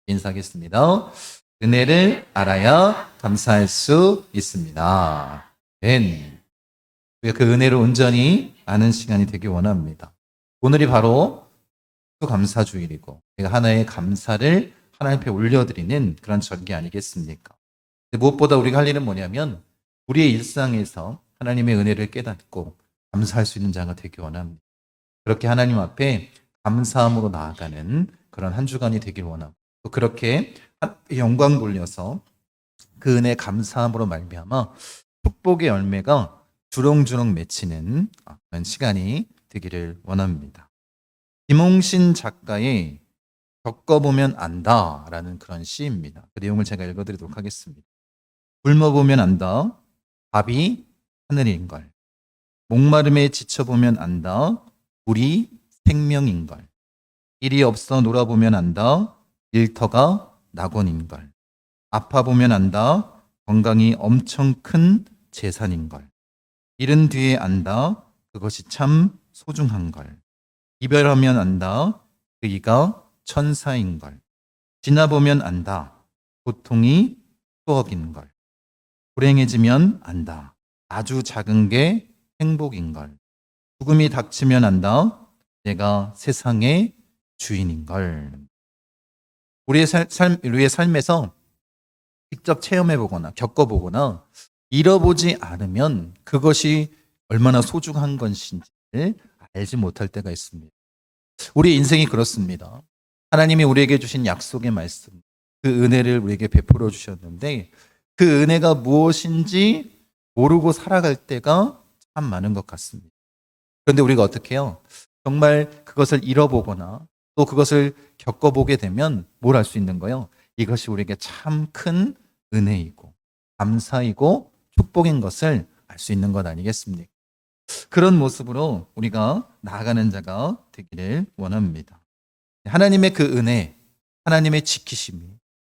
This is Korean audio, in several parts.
인사하겠습니다. 은혜를 알아야 감사할 수 있습니다. 우리가 그 은혜를 온전히 아는 시간이 되길 원합니다. 오늘이 바로 감사주일이고 우리가 하나의 감사를 하나님 앞에 올려드리는 그런 절기 아니겠습니까? 무엇보다 우리가 할 일은 뭐냐면 우리의 일상에서 하나님의 은혜를 깨닫고 감사할 수 있는 자가 되길 원합니다. 그렇게 하나님 앞에 감사함으로 나아가는 그런 한 주간이 되길 원하고 또 그렇게 영광 돌려서 그 은혜 감사함으로 말미암아 축복의 열매가 주렁주렁 맺히는 그런 시간이 되기를 원합니다. 김홍신 작가의 겪어보면 안다라는 그런 시입니다. 그 내용을 제가 읽어드리도록 하겠습니다. 굶어보면 안다. 밥이 하늘인 걸. 목마름에 지쳐보면 안다. 우리 생명인 걸. 일이 없어 놀아보면 안다. 일터가 낙원인 걸. 아파보면 안다. 건강이 엄청 큰 재산인 걸. 잃은 뒤에 안다. 그것이 참 소중한 걸. 이별하면 안다. 그이가 천사인 걸. 지나보면 안다. 고통이 추억인 걸. 불행해지면 안다. 아주 작은 게 행복인 걸. 죽음이 닥치면 안다. 내가 세상의 주인인 걸. 우리의 삶에서 직접 체험해보거나 겪어보거나 잃어보지 않으면 그것이 얼마나 소중한 것인지를 알지 못할 때가 있습니다. 우리의 인생이 그렇습니다. 하나님이 우리에게 주신 약속의 말씀, 그 은혜를 우리에게 베풀어 주셨는데 그 은혜가 무엇인지 모르고 살아갈 때가 참 많은 것 같습니다. 그런데 우리가 어떻게 해요? 정말 그것을 잃어보거나 또 그것을 겪어보게 되면 뭘 알 수 있는 거예요? 이것이 우리에게 참 큰 은혜이고 감사이고 축복인 것을 알 수 있는 것 아니겠습니까? 그런 모습으로 우리가 나아가는 자가 되기를 원합니다. 하나님의 그 은혜, 하나님의 지키심이,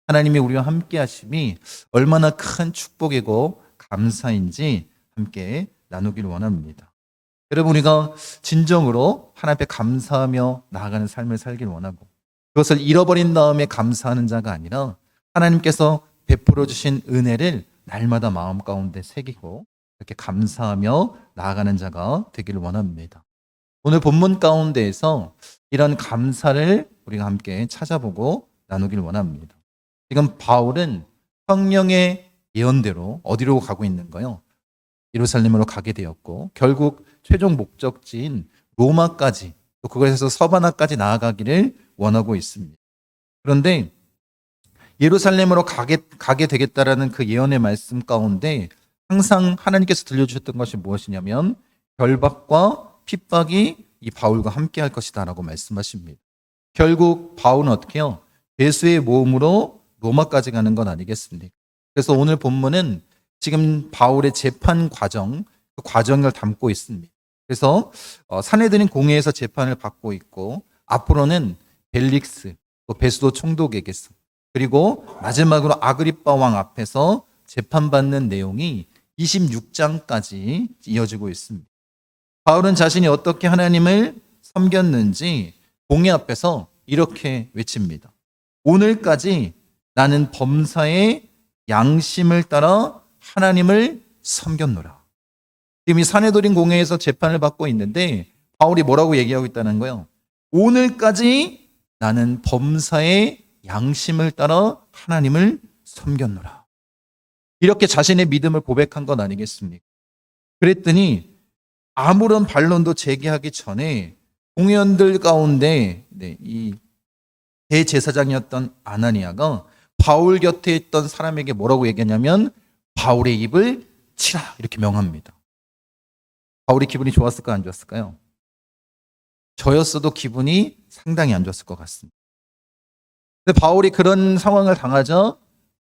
하나님이 우리와 함께 하심이 얼마나 큰 축복이고 감사인지 함께 나누기를 원합니다. 여러분, 우리가 진정으로 하나님 앞에 감사하며 나아가는 삶을 살길 원하고 그것을 잃어버린 다음에 감사하는 자가 아니라 하나님께서 베풀어 주신 은혜를 날마다 마음 가운데 새기고 이렇게 감사하며 나아가는 자가 되기를 원합니다. 오늘 본문 가운데에서 이런 감사를 우리가 함께 찾아보고 나누기를 원합니다. 지금 바울은 성령의 예언대로 어디로 가고 있는가요? 예루살렘으로 가게 되었고 결국 최종 목적지인 로마까지 또 그것에서 서바나까지 나아가기를 원하고 있습니다. 그런데 예루살렘으로 가게 되겠다라는 그 예언의 말씀 가운데 항상 하나님께서 들려주셨던 것이 무엇이냐면 결박과 핍박이 이 바울과 함께 할 것이다 라고 말씀하십니다. 결국 바울은 어떻게 해요? 죄수의 모험으로 로마까지 가는 건 아니겠습니까? 그래서 오늘 본문은 지금 바울의 재판 과정, 그 과정을 담고 있습니다. 그래서 산헤드린 공회에서 재판을 받고 있고 앞으로는 벨릭스, 또 베스도 총독에게서 그리고 마지막으로 아그리빠 왕 앞에서 재판받는 내용이 26장까지 이어지고 있습니다. 바울은 자신이 어떻게 하나님을 섬겼는지 공회 앞에서 이렇게 외칩니다. 오늘까지 나는 범사의 양심을 따라 하나님을 섬겼노라. 지금 이 산헤드린 공회에서 재판을 받고 있는데 바울이 뭐라고 얘기하고 있다는 거예요? 오늘까지 나는 범사의 양심을 따라 하나님을 섬겼노라. 이렇게 자신의 믿음을 고백한 건 아니겠습니까? 그랬더니 아무런 반론도 제기하기 전에 공회원들 가운데 이 대제사장이었던 아나니아가 바울 곁에 있던 사람에게 뭐라고 얘기하냐면 바울의 입을 치라 이렇게 명합니다. 바울이 기분이 좋았을까 안 좋았을까요? 저였어도 기분이 상당히 안 좋았을 것 같습니다. 근데 바울이 그런 상황을 당하자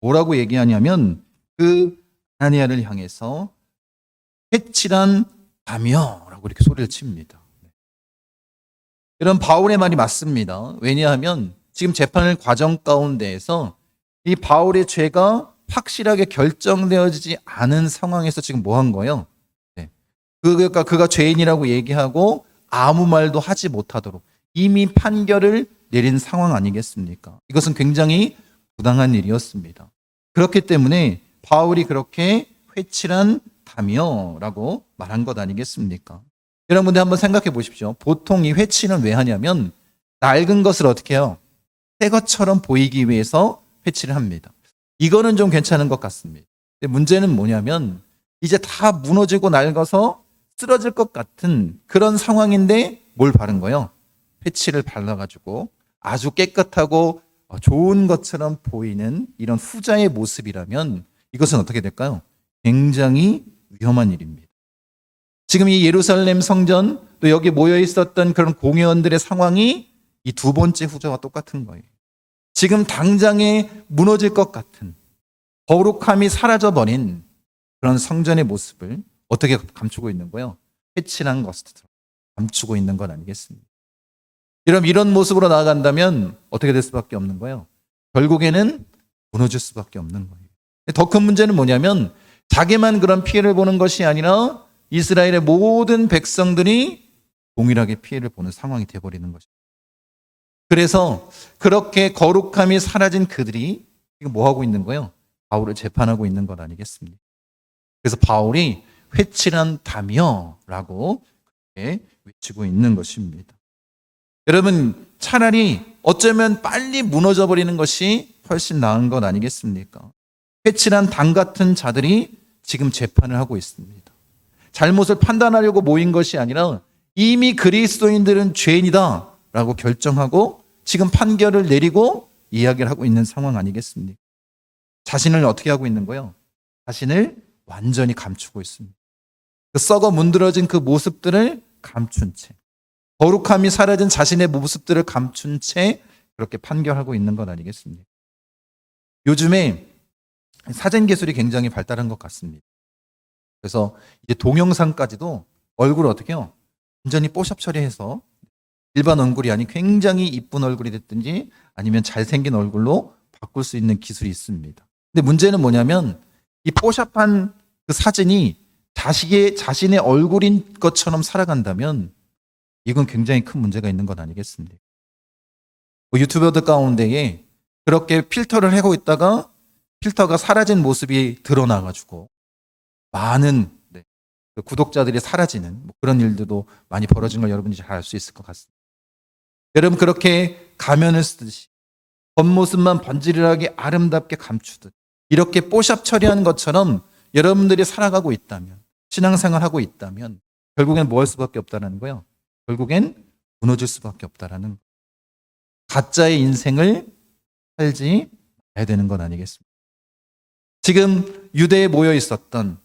뭐라고 얘기하냐면 그 아나니아를 향해서 회칠한 자며라고 이렇게 소리를 칩니다. 이런 바울의 말이 맞습니다. 왜냐하면 지금 재판을 과정 가운데에서 이 바울의 죄가 확실하게 결정되어지지 않은 상황에서 지금 뭐 한 거예요? 그러니까 그가 죄인이라고 얘기하고 아무 말도 하지 못하도록 이미 판결을 내린 상황 아니겠습니까? 이것은 굉장히 부당한 일이었습니다. 그렇기 때문에 바울이 그렇게 회칠한 다며라고 말한 것 아니겠습니까? 여러분들 한번 생각해 보십시오. 보통 이 회칠은 왜 하냐면 낡은 것을 어떻게 해요? 새 것처럼 보이기 위해서 회칠을 합니다. 이거는 좀 괜찮은 것 같습니다. 근데 문제는 뭐냐면 이제 다 무너지고 낡아서 쓰러질 것 같은 그런 상황인데 뭘 바른 거예요? 회칠을 발라가지고 아주 깨끗하고 좋은 것처럼 보이는 이런 후자의 모습이라면 이것은 어떻게 될까요? 굉장히 위험한 일입니다. 지금 이 예루살렘 성전 또 여기 모여 있었던 그런 공회원들의 상황이 이 두 번째 후자와 똑같은 거예요. 지금 당장에 무너질 것 같은 거룩함이 사라져버린 그런 성전의 모습을 어떻게 감추고 있는 거예요? 회칠한 것으로 감추고 있는 건 아니겠습니까? 이런 모습으로 나아간다면 어떻게 될 수밖에 없는 거예요? 결국에는 무너질 수밖에 없는 거예요. 더 큰 문제는 뭐냐면 자기만 그런 피해를 보는 것이 아니라 이스라엘의 모든 백성들이 동일하게 피해를 보는 상황이 되어버리는 것입니다. 그래서 그렇게 거룩함이 사라진 그들이 지금 뭐 하고 있는 거예요? 바울을 재판하고 있는 것 아니겠습니까? 그래서 바울이 회칠한 다며라고 그렇게 외치고 있는 것입니다. 여러분, 차라리 어쩌면 빨리 무너져 버리는 것이 훨씬 나은 것 아니겠습니까? 회칠한 당 같은 자들이 지금 재판을 하고 있습니다. 잘못을 판단하려고 모인 것이 아니라 이미 그리스도인들은 죄인이다 라고 결정하고 지금 판결을 내리고 이야기를 하고 있는 상황 아니겠습니까? 자신을 어떻게 하고 있는 거예요? 자신을 완전히 감추고 있습니다. 그 썩어 문드러진 그 모습들을 감춘 채, 거룩함이 사라진 자신의 모습들을 감춘 채 그렇게 판결하고 있는 것 아니겠습니까? 요즘에 사진 기술이 굉장히 발달한 것 같습니다. 그래서 이제 동영상까지도 얼굴을 어떻게 해요? 완전히 뽀샵 처리해서 일반 얼굴이 아닌 굉장히 이쁜 얼굴이 됐든지 아니면 잘생긴 얼굴로 바꿀 수 있는 기술이 있습니다. 근데 문제는 뭐냐면 이 뽀샵한 그 사진이 자신의 얼굴인 것처럼 살아간다면 이건 굉장히 큰 문제가 있는 것 아니겠습니까? 유튜버들 가운데에 그렇게 필터를 하고 있다가 필터가 사라진 모습이 드러나가지고 많은 구독자들이 사라지는 그런 일들도 많이 벌어진 걸 여러분이 잘 알 수 있을 것 같습니다. 여러분, 그렇게 가면을 쓰듯이 겉모습만 번지르르하게 아름답게 감추듯 이렇게 뽀샵 처리하는 것처럼 여러분들이 살아가고 있다면, 신앙생활하고 있다면 결국엔 뭐 할 수밖에 없다는 거예요? 결국엔 무너질 수밖에 없다라는 거예요. 가짜의 인생을 살지 말아야 되는 건 아니겠습니까? 지금 유대에 모여 있었던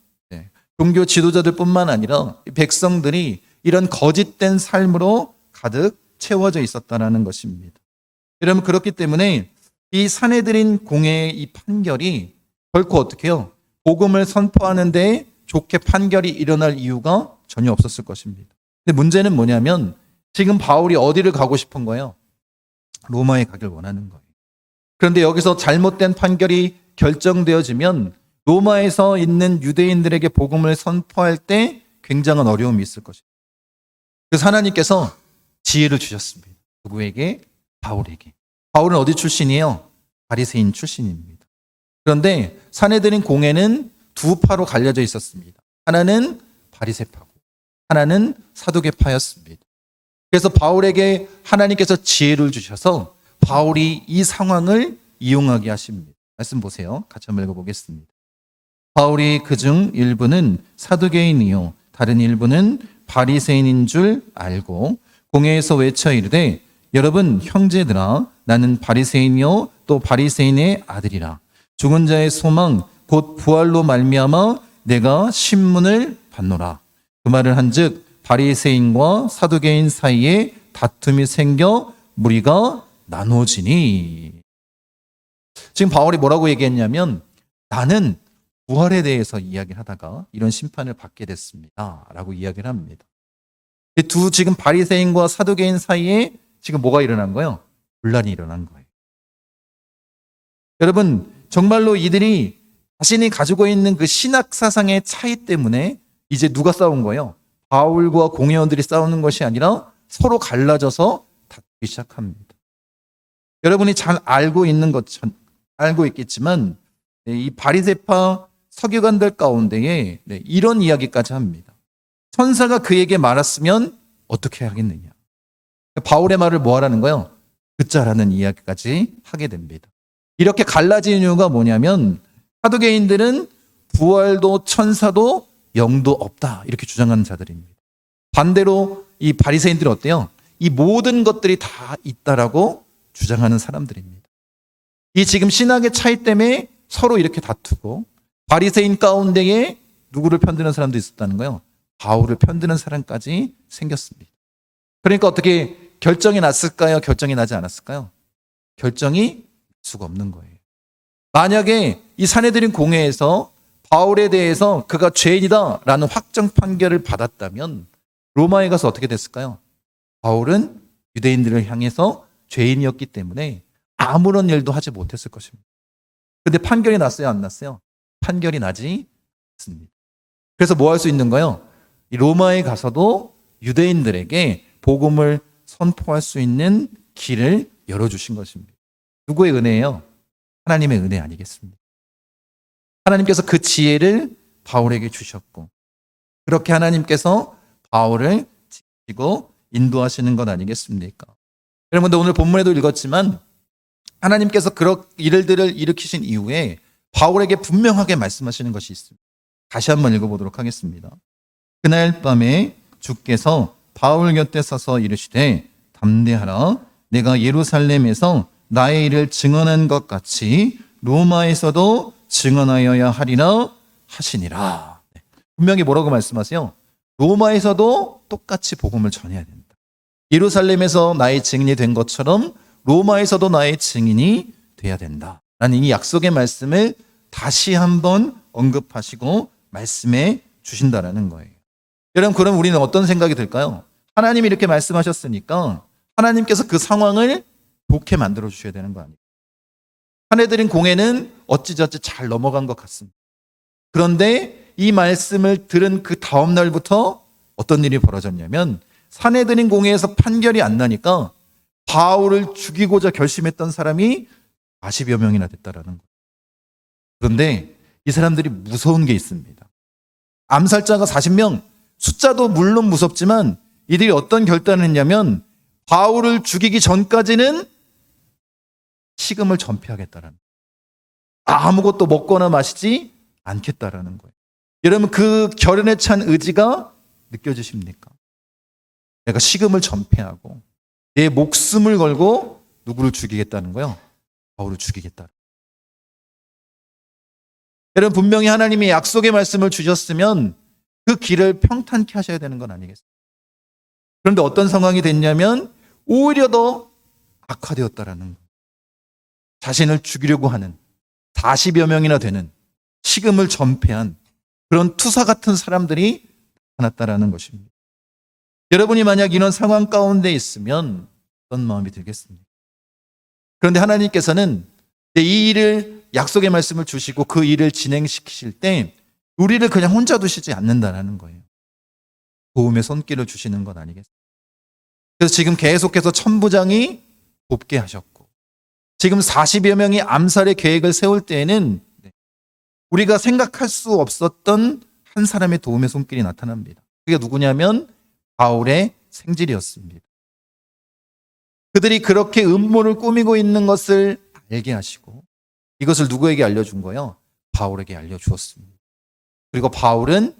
종교 지도자들뿐만 아니라 백성들이 이런 거짓된 삶으로 가득 채워져 있었다는 것입니다. 여러분, 그렇기 때문에 이 산헤드린 공회의 이 판결이 결코 어떻게 해요? 복음을 선포하는 데 좋게 판결이 일어날 이유가 전혀 없었을 것입니다. 근데 문제는 뭐냐면 지금 바울이 어디를 가고 싶은 거예요? 로마에 가길 원하는 거예요. 그런데 여기서 잘못된 판결이 결정되어지면 로마에서 있는 유대인들에게 복음을 선포할 때 굉장한 어려움이 있을 것입니다. 그래서 하나님께서 지혜를 주셨습니다. 누구에게? 바울에게. 바울은 어디 출신이에요? 바리새인 출신입니다. 그런데 산헤드린 공회는 두 파로 갈려져 있었습니다. 하나는 바리새파고 하나는 사두개파였습니다. 그래서 바울에게 하나님께서 지혜를 주셔서 바울이 이 상황을 이용하게 하십니다. 말씀 보세요. 같이 한번 읽어보겠습니다. 바울이 그중 일부는 사두개인이요 다른 일부는 바리새인인 줄 알고 공회에서 외쳐 이르되 여러분 형제들아 나는 바리새인이요 또 바리새인의 아들이라 죽은 자의 소망 곧 부활로 말미암아 내가 신문을 받노라. 그 말을 한즉 바리새인과 사두개인 사이에 다툼이 생겨 무리가 나눠지니. 지금 바울이 뭐라고 얘기했냐면 나는 부활에 대해서 이야기를 하다가 이런 심판을 받게 됐습니다 라고 이야기를 합니다. 지금 바리새인과 사두개인 사이에 지금 뭐가 일어난 거예요? 분란이 일어난 거예요. 여러분, 정말로 이들이 자신이 가지고 있는 그 신학 사상의 차이 때문에 이제 누가 싸운 거예요? 바울과 공회원들이 싸우는 것이 아니라 서로 갈라져서 다투기 시작합니다. 여러분이 잘 알고 있는 것처럼 알고 있겠지만 이 바리새파 서기관들 가운데에 이런 이야기까지 합니다. 천사가 그에게 말했으면 어떻게 하겠느냐. 바울의 말을 뭐 하라는 거예요? 듣자라는 이야기까지 하게 됩니다. 이렇게 갈라진 이유가 뭐냐면 사두개인들은 부활도 천사도 영도 없다 이렇게 주장하는 자들입니다. 반대로 이 바리새인들이 어때요? 이 모든 것들이 다 있다라고 주장하는 사람들입니다. 이 지금 신학의 차이 때문에 서로 이렇게 다투고 바리새인 가운데에 누구를 편드는 사람도 있었다는 거예요. 바울을 편드는 사람까지 생겼습니다. 그러니까 어떻게 결정이 났을까요? 결정이 나지 않았을까요? 결정이 수가 없는 거예요. 만약에 이 산헤드린 공회에서 바울에 대해서 그가 죄인이다라는 확정 판결을 받았다면 로마에 가서 어떻게 됐을까요? 바울은 유대인들을 향해서 죄인이었기 때문에 아무런 일도 하지 못했을 것입니다. 그런데 판결이 났어요? 안 났어요? 판결이 나지 않습니다. 그래서 뭐 할 수 있는 거예요? 이 로마에 가서도 유대인들에게 복음을 선포할 수 있는 길을 열어주신 것입니다. 누구의 은혜예요? 하나님의 은혜 아니겠습니까? 하나님께서 그 지혜를 바울에게 주셨고 그렇게 하나님께서 바울을 지키고 인도하시는 것 아니겠습니까? 여러분들 오늘 본문에도 읽었지만 하나님께서 그런 일들을 일으키신 이후에 바울에게 분명하게 말씀하시는 것이 있습니다. 다시 한번 읽어보도록 하겠습니다. 그날 밤에 주께서 바울 곁에 서서 이르시되 담대하라 내가 예루살렘에서 나의 일을 증언한 것 같이 로마에서도 증언하여야 하리라 하시니라. 분명히 뭐라고 말씀하세요? 로마에서도 똑같이 복음을 전해야 된다. 예루살렘에서 나의 증인이 된 것처럼 로마에서도 나의 증인이 돼야 된다. 라는 이 약속의 말씀을 다시 한번 언급하시고 말씀해 주신다라는 거예요. 여러분 그럼 우리는 어떤 생각이 들까요? 하나님이 이렇게 말씀하셨으니까 하나님께서 그 상황을 좋게 만들어 주셔야 되는 거 아니에요? 산헤드린 공회는 어찌저찌 잘 넘어간 것 같습니다. 그런데 이 말씀을 들은 그 다음 날부터 어떤 일이 벌어졌냐면 산헤드린 공회에서 판결이 안 나니까 바울을 죽이고자 결심했던 사람이 40여 명이나 됐다라는 거예요. 그런데 이 사람들이 무서운 게 있습니다. 암살자가 40명, 숫자도 물론 무섭지만 이들이 어떤 결단을 했냐면 바울을 죽이기 전까지는 식음을 전폐하겠다라는 거예요. 아무것도 먹거나 마시지 않겠다라는 거예요. 여러분 그 결연에 찬 의지가 느껴지십니까? 내가 식음을 전폐하고 내 목숨을 걸고 누구를 죽이겠다는 거예요? 바울을 죽이겠다. 여러분 분명히 하나님이 약속의 말씀을 주셨으면 그 길을 평탄케 하셔야 되는 건 아니겠습니까? 그런데 어떤 상황이 됐냐면 오히려 더 악화되었다라는 거예요. 자신을 죽이려고 하는 40여 명이나 되는 식음을 전폐한 그런 투사 같은 사람들이 나타났다라는 것입니다. 여러분이 만약 이런 상황 가운데 있으면 어떤 마음이 들겠습니까? 그런데 하나님께서는 이 일을 약속의 말씀을 주시고 그 일을 진행시키실 때 우리를 그냥 혼자 두시지 않는다라는 거예요. 도움의 손길을 주시는 건 아니겠습니까? 그래서 지금 계속해서 천부장이 돕게 하셨고 지금 40여 명이 암살의 계획을 세울 때에는 우리가 생각할 수 없었던 한 사람의 도움의 손길이 나타납니다. 그게 누구냐면 바울의 생질이었습니다. 그들이 그렇게 음모를 꾸미고 있는 것을 알게 하시고 이것을 누구에게 알려준 거예요? 바울에게 알려주었습니다. 그리고 바울은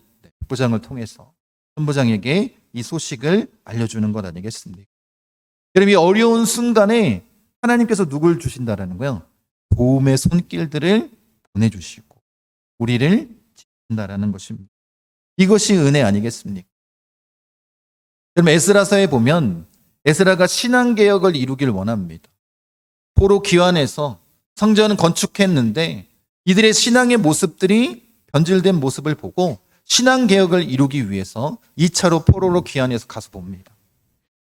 부장을 통해서 선부장에게 이 소식을 알려주는 것 아니겠습니까? 여러분 이 어려운 순간에 하나님께서 누굴 주신다라는 거예요? 도움의 손길들을 보내주시고 우리를 지킨다라는 것입니다. 이것이 은혜 아니겠습니까? 여러분 에스라서에 보면 에스라가 신앙개혁을 이루길 원합니다. 포로 귀환해서 성전을 건축했는데 이들의 신앙의 모습들이 변질된 모습을 보고 신앙개혁을 이루기 위해서 2차로 포로로 귀환해서 가서 봅니다.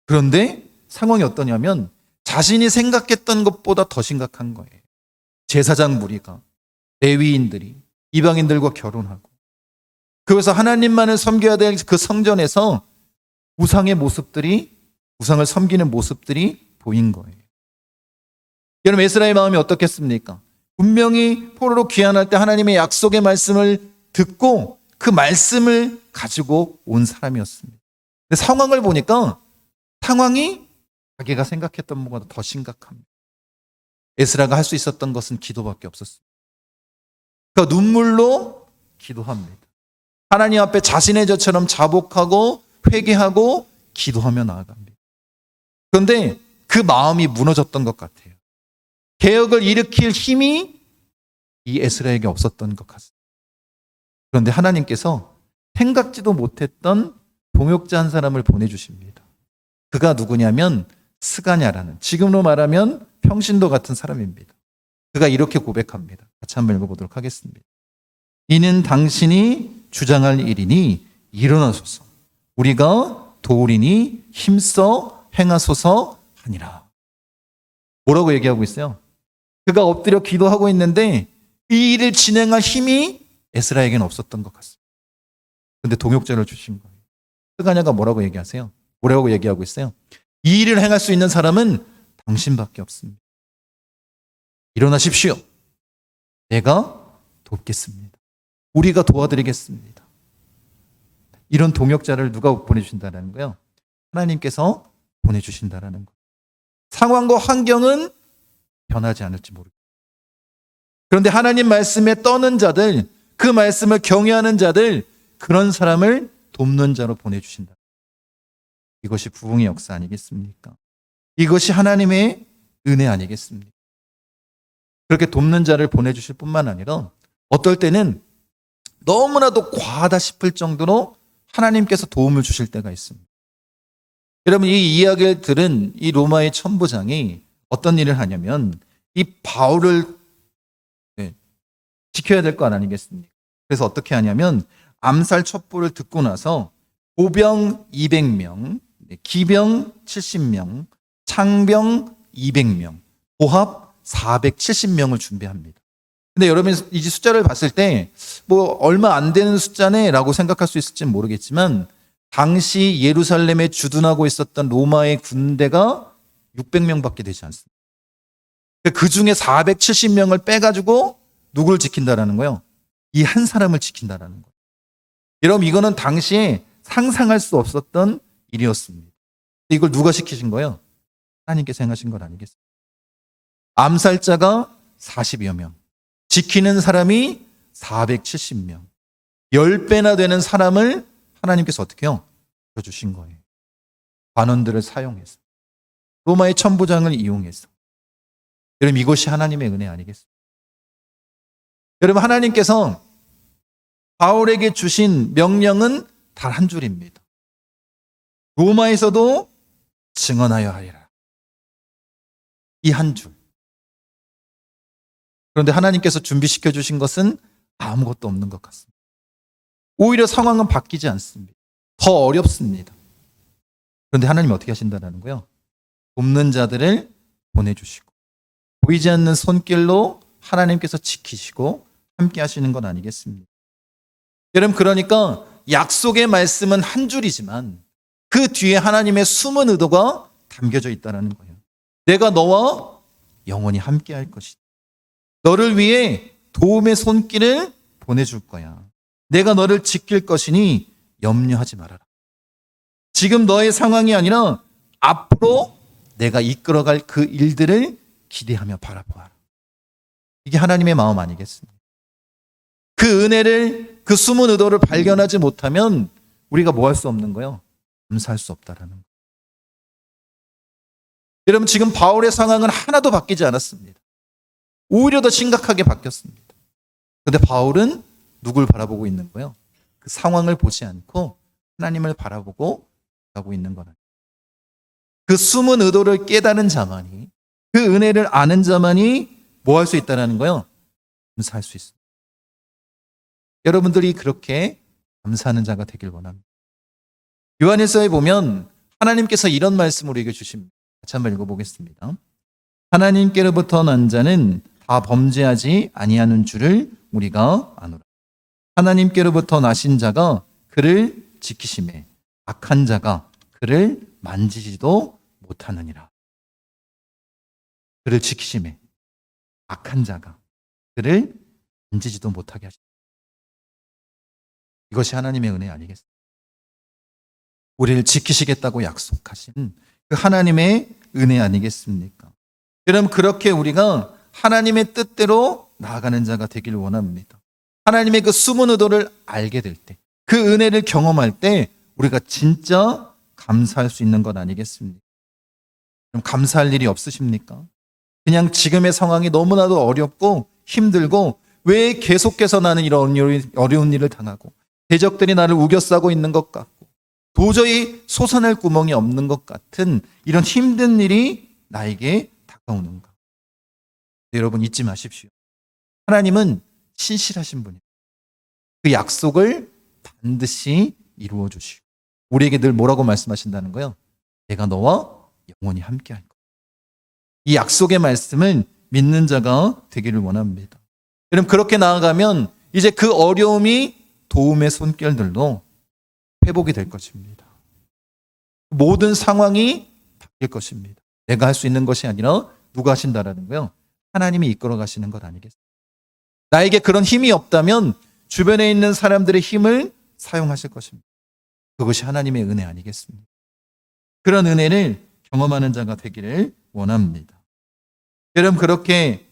그런데 상황이 어떠냐면 자신이 생각했던 것보다 더 심각한 거예요. 제사장 무리가 레위인들이 이방인들과 결혼하고 그래서 하나님만을 섬겨야 될 그 성전에서 우상의 모습들이 우상을 섬기는 모습들이 보인 거예요. 여러분 에스라의 마음이 어떻겠습니까? 분명히 포로로 귀환할 때 하나님의 약속의 말씀을 듣고 그 말씀을 가지고 온 사람이었습니다. 근데 상황을 보니까 상황이 자기가 생각했던 것보다 더 심각합니다. 에스라가 할 수 있었던 것은 기도밖에 없었습니다. 그 눈물로 기도합니다. 하나님 앞에 자신의 저처럼 자복하고 회개하고 기도하며 나아갑니다. 그런데 그 마음이 무너졌던 것 같아요. 개혁을 일으킬 힘이 이 에스라에게 없었던 것 같습니다. 그런데 하나님께서 생각지도 못했던 동역자 한 사람을 보내주십니다. 그가 누구냐면 스가냐라는, 지금으로 말하면 평신도 같은 사람입니다. 그가 이렇게 고백합니다. 같이 한번 읽어보도록 하겠습니다. 이는 당신이 주장할 일이니 일어나소서. 우리가 도우리니 힘써 행하소서 하니라. 뭐라고 얘기하고 있어요? 그가 엎드려 기도하고 있는데 이 일을 진행할 힘이 에스라에게는 없었던 것 같습니다. 그런데 동역자를 주신 거예요. 스가냐가 뭐라고 얘기하세요? 뭐라고 얘기하고 있어요? 이 일을 행할 수 있는 사람은 당신밖에 없습니다. 일어나십시오. 내가 돕겠습니다. 우리가 도와드리겠습니다. 이런 동역자를 누가 보내주신다는 거예요? 하나님께서 보내주신다는 거예요. 상황과 환경은 변하지 않을지 모르겠어요. 그런데 하나님 말씀에 떠는 자들, 그 말씀을 경외하는 자들, 그런 사람을 돕는 자로 보내주신다. 이것이 부흥의 역사 아니겠습니까? 이것이 하나님의 은혜 아니겠습니까? 그렇게 돕는 자를 보내주실 뿐만 아니라 어떨 때는 너무나도 과하다 싶을 정도로 하나님께서 도움을 주실 때가 있습니다. 여러분, 이 이야기를 들은 이 로마의 천부장이 어떤 일을 하냐면 이 바울을 지켜야 될 거 아니겠습니까? 그래서 어떻게 하냐면 암살 첩보를 듣고 나서 보병 200명, 기병 70명, 창병 200명, 고합 470명을 준비합니다. 근데 여러분이 이 숫자를 봤을 때 뭐 얼마 안 되는 숫자네라고 생각할 수 있을지는 모르겠지만 당시 예루살렘에 주둔하고 있었던 로마의 군대가 600명밖에 되지 않습니다. 그 중에 470명을 빼가지고 누구를 지킨다라는 거예요? 이 한 사람을 지킨다라는 거예요. 여러분, 이거는 당시에 상상할 수 없었던 일이었습니다. 이걸 누가 시키신 거예요? 하나님께서 행하신 건 아니겠습니까? 암살자가 40여 명, 지키는 사람이 470명, 10배나 되는 사람을 하나님께서 어떻게 해요? 주신 거예요. 관원들을 사용해서, 로마의 천부장을 이용해서. 여러분, 이것이 하나님의 은혜 아니겠습니까? 여러분, 하나님께서 바울에게 주신 명령은 단 한 줄입니다. 로마에서도 증언하여 하리라. 이 한 줄. 그런데 하나님께서 준비시켜 주신 것은 아무것도 없는 것 같습니다. 오히려 상황은 바뀌지 않습니다. 더 어렵습니다. 그런데 하나님이 어떻게 하신다는 거예요? 돕는 자들을 보내주시고 보이지 않는 손길로 하나님께서 지키시고 함께 하시는 건 아니겠습니까? 여러분, 그러니까 약속의 말씀은 한 줄이지만 그 뒤에 하나님의 숨은 의도가 담겨져 있다는 거예요. 내가 너와 영원히 함께 할 것이다. 너를 위해 도움의 손길을 보내줄 거야. 내가 너를 지킬 것이니 염려하지 말아라. 지금 너의 상황이 아니라 앞으로 내가 이끌어갈 그 일들을 기대하며 바라보아라. 이게 하나님의 마음 아니겠습니까? 그 은혜를, 그 숨은 의도를 발견하지 못하면 우리가 뭐 할 수 없는 거예요? 감사할 수 없다라는 거예요. 여러분, 지금 바울의 상황은 하나도 바뀌지 않았습니다. 오히려 더 심각하게 바뀌었습니다. 그런데 바울은 누굴 바라보고 있는 거예요? 그 상황을 보지 않고 하나님을 바라보고 가고 있는 거는. 그 숨은 의도를 깨달은 자만이, 그 은혜를 아는 자만이 뭐 할 수 있다는 거예요? 감사할 수 있습니다. 여러분들이 그렇게 감사하는 자가 되길 원합니다. 요한일서에 보면 하나님께서 이런 말씀을 우리에게 주십니다. 같이 한번 읽어보겠습니다. 하나님께로부터 난 자는 다 범죄하지 아니하는 줄을 우리가 아노라. 하나님께로부터 나신 자가 그를 지키심에 악한 자가 그를 만지지도 못하느니라. 그를 지키심에 악한 자가 그를 만지지도 못하게 하십니다. 이것이 하나님의 은혜 아니겠습니까? 우리를 지키시겠다고 약속하신 그 하나님의 은혜 아니겠습니까? 여러분, 그렇게 우리가 하나님의 뜻대로 나아가는 자가 되길 원합니다. 하나님의 그 숨은 의도를 알게 될 때, 그 은혜를 경험할 때 우리가 진짜 감사할 수 있는 것 아니겠습니까? 그럼 감사할 일이 없으십니까? 그냥 지금의 상황이 너무나도 어렵고 힘들고 왜 계속해서 나는 이런 어려운 일을 당하고 대적들이 나를 우겨싸고 있는 것 같고 도저히 솟아날 구멍이 없는 것 같은 이런 힘든 일이 나에게 다가오는가? 여러분, 잊지 마십시오. 하나님은 신실하신 분이에요. 그 약속을 반드시 이루어 주시고 우리에게 늘 뭐라고 말씀하신다는 거예요? 내가 너와 영원히 함께 할 거야. 이 약속의 말씀을 믿는 자가 되기를 원합니다. 여러분, 그렇게 나아가면 이제 그 어려움이 도움의 손길들로 회복이 될 것입니다. 모든 상황이 바뀔 것입니다. 내가 할 수 있는 것이 아니라 누가 하신다라는 거요? 하나님이 이끌어 가시는 것 아니겠습니까? 나에게 그런 힘이 없다면 주변에 있는 사람들의 힘을 사용하실 것입니다. 그것이 하나님의 은혜 아니겠습니까? 그런 은혜를 경험하는 자가 되기를 원합니다. 여러분, 그렇게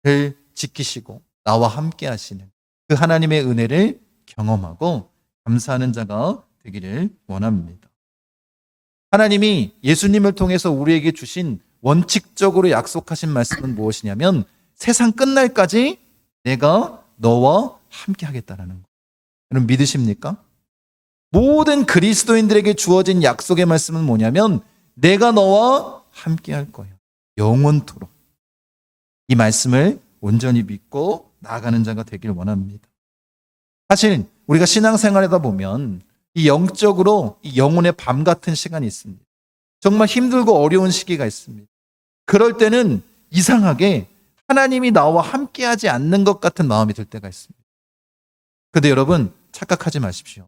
를 지키시고 나와 함께 하시는 그 하나님의 은혜를 경험하고 감사하는 자가 되기를 원합니다. 하나님이 예수님을 통해서 우리에게 주신 원칙적으로 약속하신 말씀은 무엇이냐면 세상 끝날까지 내가 너와 함께 하겠다라는 거. 여러분, 믿으십니까? 모든 그리스도인들에게 주어진 약속의 말씀은 뭐냐면 내가 너와 함께 할 거야. 영원토록. 이 말씀을 온전히 믿고 나아가는 자가 되길 원합니다. 사실 우리가 신앙생활하다 보면 이 영적으로 이 영혼의 밤 같은 시간이 있습니다. 정말 힘들고 어려운 시기가 있습니다. 그럴 때는 이상하게 하나님이 나와 함께하지 않는 것 같은 마음이 들 때가 있습니다. 그런데 여러분, 착각하지 마십시오.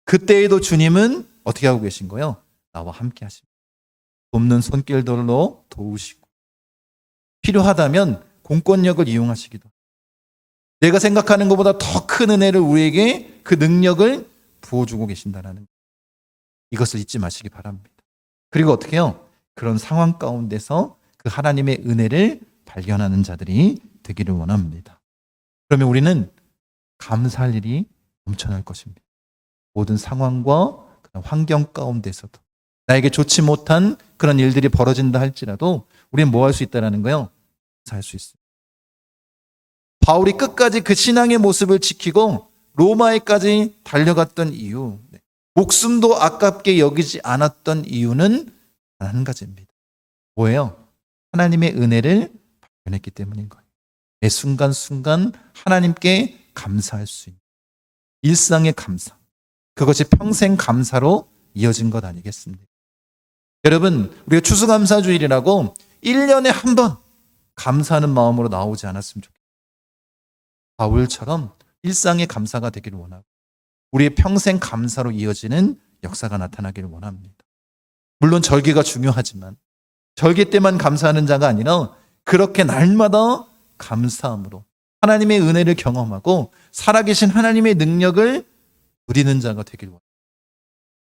그때에도 주님은 어떻게 하고 계신 거예요? 나와 함께 하십니다. 돕는 손길들로 도우시고 필요하다면 공권력을 이용하시기도 합니다. 내가 생각하는 것보다 더 큰 은혜를 우리에게 그 능력을 부어주고 계신다는 것. 이것을 잊지 마시기 바랍니다. 그리고 어떻게 해요? 그런 상황 가운데서 그 하나님의 은혜를 발견하는 자들이 되기를 원합니다. 그러면 우리는 감사할 일이 넘쳐날 것입니다. 모든 상황과 그런 환경 가운데서도 나에게 좋지 못한 그런 일들이 벌어진다 할지라도 우리는 뭐 할 수 있다는 거예요? 감사할 수 있어요. 바울이 끝까지 그 신앙의 모습을 지키고 로마에까지 달려갔던 이유, 목숨도 아깝게 여기지 않았던 이유는 한 가지입니다. 뭐예요? 하나님의 은혜를 발견했기 때문인 거예요. 매 순간순간 하나님께 감사할 수 있는 일상의 감사, 그것이 평생 감사로 이어진 것 아니겠습니까? 여러분, 우리가 추수감사주일이라고 1년에 한 번 감사하는 마음으로 나오지 않았으면 좋겠어요. 바울처럼 일상의 감사가 되기를 원하고 우리의 평생 감사로 이어지는 역사가 나타나기를 원합니다. 물론 절기가 중요하지만 절기 때만 감사하는 자가 아니라 그렇게 날마다 감사함으로 하나님의 은혜를 경험하고 살아계신 하나님의 능력을 누리는 자가 되기를 원합니다.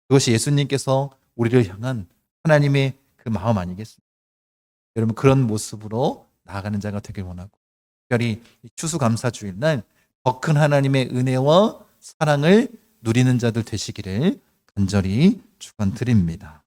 그것이 예수님께서 우리를 향한 하나님의 그 마음 아니겠습니까? 여러분, 그런 모습으로 나아가는 자가 되길 원하고 특별히 추수감사주일날 더 큰 하나님의 은혜와 사랑을 누리는 자들 되시기를 간절히 축원드립니다.